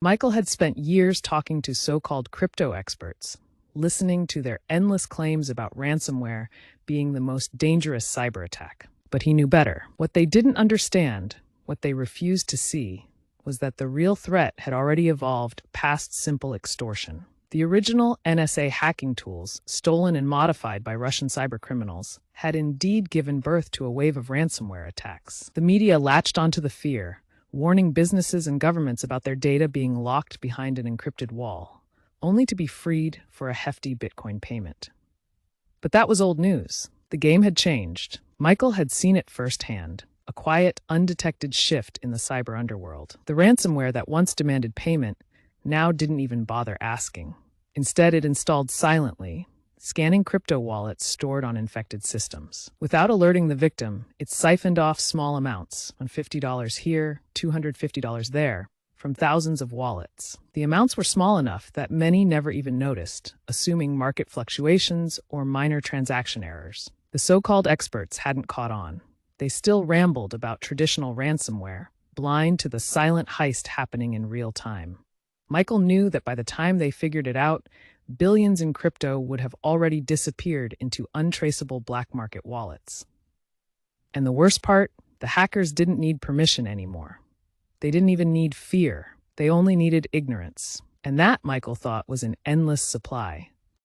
Michael had spent years talking to so-called crypto experts, listening to their endless claims about ransomware being the most dangerous cyber attack. But he knew better. What they didn't understand, what they refused to see, was that the real threat had already evolved past simple extortion. The original NSA hacking tools, stolen and modified by Russian cybercriminals, had indeed given birth to a wave of ransomware attacks. The media latched onto the fear, warning businesses and governments about their data being locked behind an encrypted wall, only to be freed for a hefty Bitcoin payment. But that was old news. The game had changed. Michael had seen it firsthand. A quiet, undetected shift in the cyber underworld. The ransomware that once demanded payment now didn't even bother asking. Instead, it installed silently, scanning crypto wallets stored on infected systems. Without alerting the victim, it siphoned off small amounts, $50 here, $250 there, from thousands of wallets. The amounts were small enough that many never even noticed, assuming market fluctuations or minor transaction errors. The so-called experts hadn't caught on. They still rambled about traditional ransomware, blind to the silent heist happening in real time. Michael knew that by the time they figured it out, billions in crypto would have already disappeared into untraceable black market wallets. And the worst part, the hackers didn't need permission anymore. They didn't even need fear. They only needed ignorance. And that, Michael thought, was an endless supply.